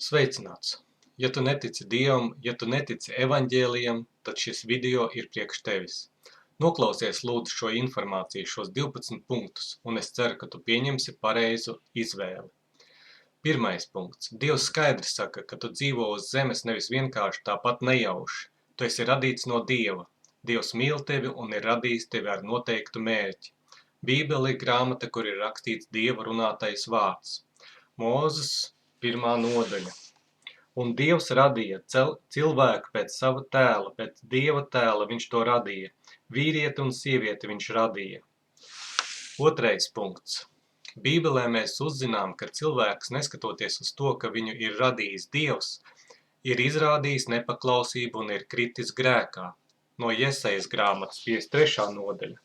Sveicināts! Ja tu netici Dievam, ja tu netici evaņģēlijam, tad šis video ir priekš tevis. Noklausies lūdzu šo informāciju, šos 12 punktus, un es ceru, ka tu pieņemsi pareizu izvēli. Pirmais punkts. Dievs skaidri saka, ka tu dzīvo uz zemes nevis vienkārši tāpat nejauši. Tu esi radīts no Dieva. Dievs mīl tevi un ir radījis tevi ar noteiktu mērķi. Bībele ir grāmata, kur ir rakstīts Dieva runātais vārds. Mūzes 1. nodaļa. Un Dievs radīja cilvēku pēc sava tēla, pēc Dieva tēla viņš to radīja. Vīrieti un sievieti viņš radīja. Otrais punkts. Bībelē mēs uzzinām, ka cilvēks, neskatoties uz to, ka viņu ir radījis Dievs, ir izrādījis nepaklausību un ir kritis grēkā. No Jesajas grāmatas 53. nodaļa.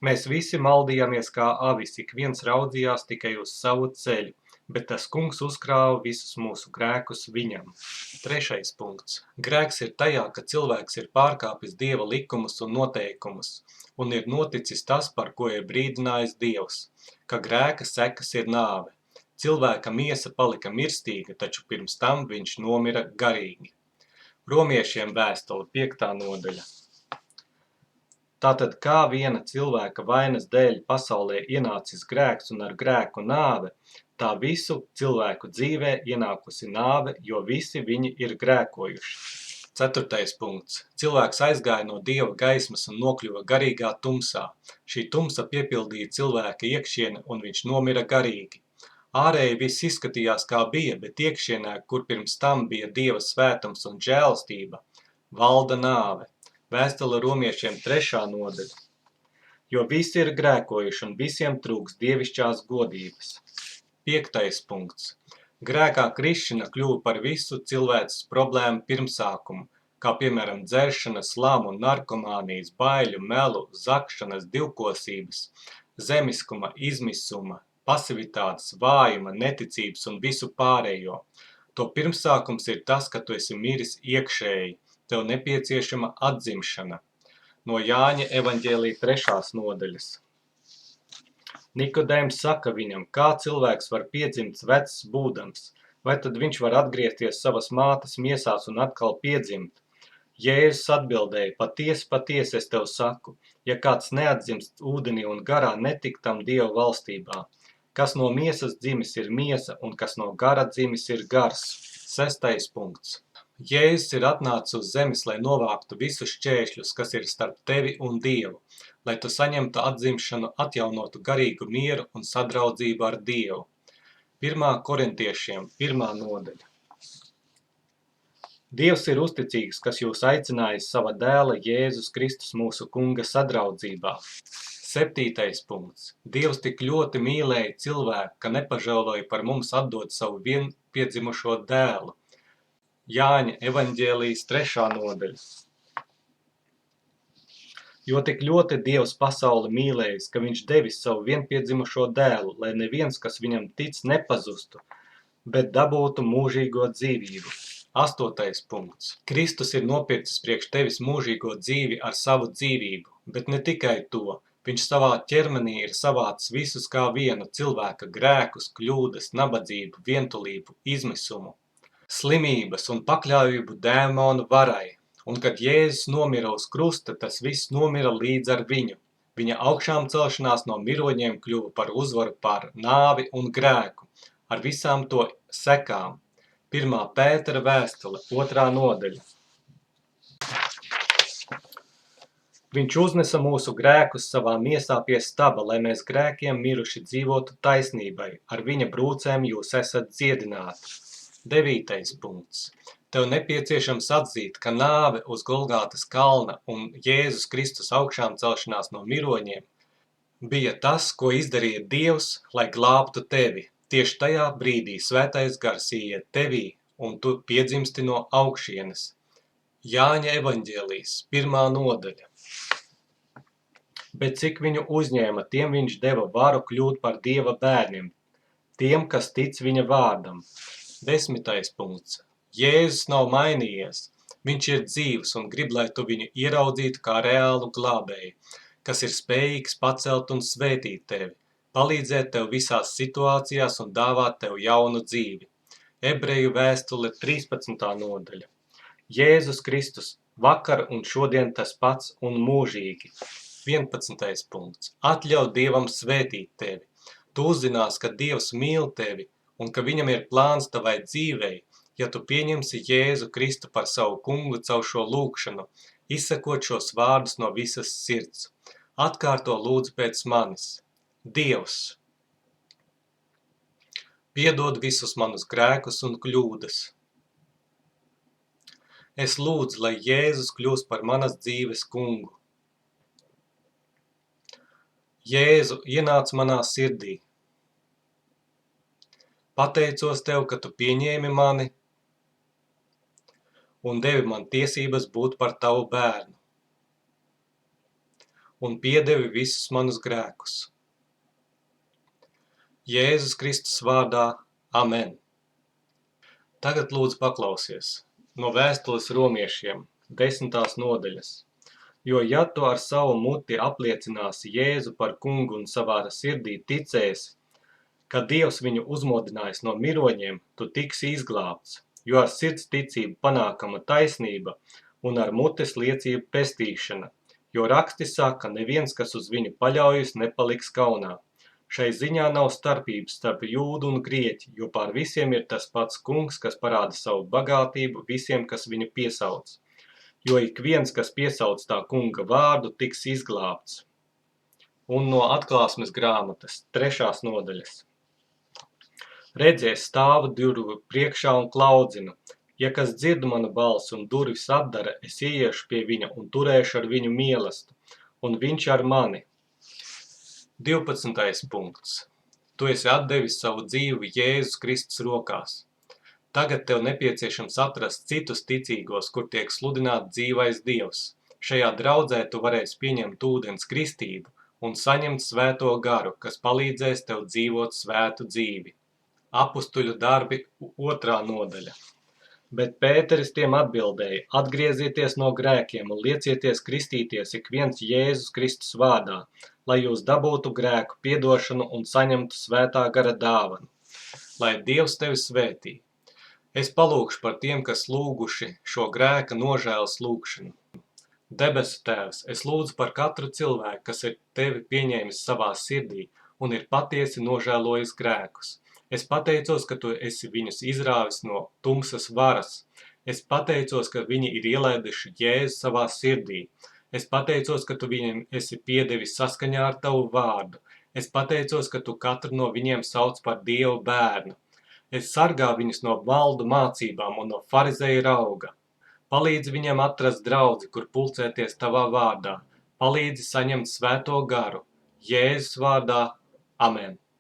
Mēs visi maldījāmies kā avis, ik viens raudzījās tikai uz savu ceļu, bet tas kungs uzkrāva visus mūsu grēkus viņam. Trešais punkts. Grēks ir tajā, ka cilvēks ir pārkāpis Dieva likumus un noteikumus, un ir noticis tas, par ko ir brīdinājis Dievs, ka grēka sekas ir nāve. Cilvēka miesa palika mirstīga, taču pirms tam viņš nomira garīgi. Romiešiem vēstule 5. nodaļa. Tātad kā viena cilvēka vainas dēļ pasaulē ienācis grēks un ar grēku nāve, tā visu cilvēku dzīvē ienākusi nāve, jo visi viņi ir grēkojuši. 4. punkts. Cilvēks aizgāja no Dieva gaismas un nokļuva garīgā tumsā. Šī tumsa piepildīja cilvēka iekšieni un viņš nomira garīgi. Ārēji viss izskatījās kā bija, bet iekšienē, kur pirms tam bija Dieva svētums un žēlastība, valda nāve. Vēstule Romiešiem 3. nodaļa. Jo visi ir grēkojuši un visiem trūks dievišķās godības. 5. punkts. Grēkā krišana kļuva par visu cilvēces problēmu pirmsākumu, kā piemēram dzeršana, slamu, narkomānijas, baiļu, melu, zakšanas, divkosības, zemiskuma, izmisuma, pasivitātes, vājuma, neticības un visu pārējo. To pirmsākums ir tas, ka tu esi miris iekšēji. Tev nepieciešama atzimšana. No Jāņa evaņģēlija 3. nodaļas. Nikodēms saka viņam, kā cilvēks var piedzimt vecs būdams, vai tad viņš var atgriezties savas mātes miesās un atkal piedzimt? Jēzus atbildēja, patiesi, patiesi es tev saku, ja kāds neatzimst ūdenī un garā, netiktam Dieva valstībā. Kas no miesas dzimis ir miesa, un kas no gara dzimis ir gars. 6. punkts. Jēzus ir atnācis uz zemes, lai novāktu visus šķēršļus, kas ir starp tevi un Dievu, lai tu saņemtu atzimšanu, atjaunotu garīgu mieru un sadraudzību ar Dievu. 1. korintiešiem 1. nodaļa. Dievs ir uzticīgs, kas jūs aicinājis sava dēla Jēzus Kristus mūsu kunga sadraudzībā. 7. punkts. Dievs tik ļoti mīlēja cilvēku, ka nepažēloja par mums atdot savu vienpiedzimušo dēlu. Jāņa evaņģēlijas 3. nodaļa. Jo tik ļoti Dievs pasauli mīlējis, ka viņš devis savu vienpiedzimušo dēlu, lai neviens, kas viņam tic, nepazustu, bet dabūtu mūžīgo dzīvību. 8. punkts. Kristus ir nopircis priekš tevis mūžīgo dzīvi ar savu dzīvību, bet ne tikai to. Viņš savā ķermenī ir savācis visus kā vienu cilvēka grēkus, kļūdas, nabadzību, vientulību, izmisumu, slimības un pakļāvību dēmonu varai, un kad Jēzus nomira uz krusta, tas viss nomira līdz ar viņu. Viņa augšām celšanās no miroņiem kļuva par uzvaru pār nāvi un grēku, ar visām to sekām. 1. Pētera vēstule, 2. nodaļa. Viņš uznesa mūsu grēkus savā miesā pie staba, lai mēs grēkiem miruši dzīvotu taisnībai, ar viņa brūcēm jūs esat dziedināti. 9. punkts. Tev nepieciešams atzīt, ka nāve uz Golgātas kalna un Jēzus Kristus augšām celšanās no miroņiem bija tas, ko izdarīja Dievs, lai glābtu tevi. Tieši tajā brīdī svētais gars ieiet tevī, un tu piedzimsti no augšienes. Jāņa evaņģēlijs 1. nodaļa. Bet cik viņu uzņēma, tiem viņš deva varu kļūt par Dieva bērniem, tiem, kas tic viņa vārdam. 10. punkts. Jēzus nav mainījies. Viņš ir dzīvs un grib, lai tu viņu ieraudzītu kā reālu glābēju, kas ir spējīgs pacelt un svētīt tevi, palīdzēt tev visās situācijās un dāvāt tev jaunu dzīvi. Ebreju vēstule 13. nodaļa. Jēzus Kristus, vakar un šodien tas pats un mūžīgi. 11. punkts. Atļauj Dievam svētīt tevi. Tu uzzinās, ka Dievs mīl tevi un ka viņam ir plāns tavai dzīvei, ja tu pieņemsi Jēzu Kristu par savu kungu caur šo lūgšanu, izsakot šos vārdus no visas sirds. Atkārto lūdzu pēc manis. Dievs, piedod visus manus grēkus un kļūdas. Es lūdzu, lai Jēzus kļūst par manas dzīves kungu. Jēzu, ienāc manā sirdī. Pateicos tev, ka tu pieņēmi mani un devi man tiesības būt par tavu bērnu. Un piedevi visus manus grēkus. Jēzus Kristus vārdā. Amen. Tagad lūdzu paklausies no vēstules romiešiem, 10. nodaļas. Jo ja tu ar savu muti apliecināsi Jēzu par kungu un savā sirdī ticēsi, ka Dievs viņu uzmodinājis no miroņiem, tu tiksi izglābts, jo ar sirds ticību panākama taisnība un ar mutes liecība pestīšana, jo raksti saka, neviens, kas uz viņu paļaujas, nepaliks kaunā. Šai ziņā nav starpības starp jūdu un grieķi, jo pār visiem ir tas pats kungs, kas parāda savu bagātību visiem, kas viņu piesauc. Jo ik viens, kas piesauc tā kunga vārdu, tiks izglābts. Un no atklāsmes grāmatas, 3. nodaļas. Redzies, stāvu durvju priekšā un klaudzinu. Ja kas dzird manu balsi un durvis atdara, es ieiešu pie viņa un turēšu ar viņu mielastu, un viņš ar mani. 12. punkts. Tu esi atdevis savu dzīvi Jēzus Kristus rokās. Tagad tev nepieciešams atrast citus ticīgos, kur tiek sludināt dzīvais Dievs. Šajā draudzē tu varēsi pieņemt ūdens kristību un saņemt svēto garu, kas palīdzēs tev dzīvot svētu dzīvi. Apustuļu darbi 2. nodaļa. Bet Pēteris tiem atbildēja, atgriezieties no grēkiem un liecieties kristīties ik viens Jēzus Kristus vārdā, lai jūs dabūtu grēku piedošanu un saņemtu svētā gara dāvanu. Lai Dievs tevi svētī. Es palūkšu par tiem, kas lūguši šo grēka nožēlas lūgšanu. Debesu Tēvs, es lūdzu par katru cilvēku, kas ir tevi pieņēmis savā sirdī un ir patiesi nožēlojis grēkus. Es pateicos, ka tu esi viņus izrāvis no tumsas varas. Es pateicos, ka viņi ir ielaiduši Jēzu savā sirdī. Es pateicos, ka tu viņiem esi piedevis saskaņā ar tavu vārdu. Es pateicos, ka tu katru no viņiem sauc par Dieva bērnu. Es sargā viņus no maldu mācībām un no farizeju rauga. Palīdzi viņiem atrast draudzi, kur pulcēties tavā vārdā. Palīdzi saņemt svēto garu. Jēzus vārdā. Amen.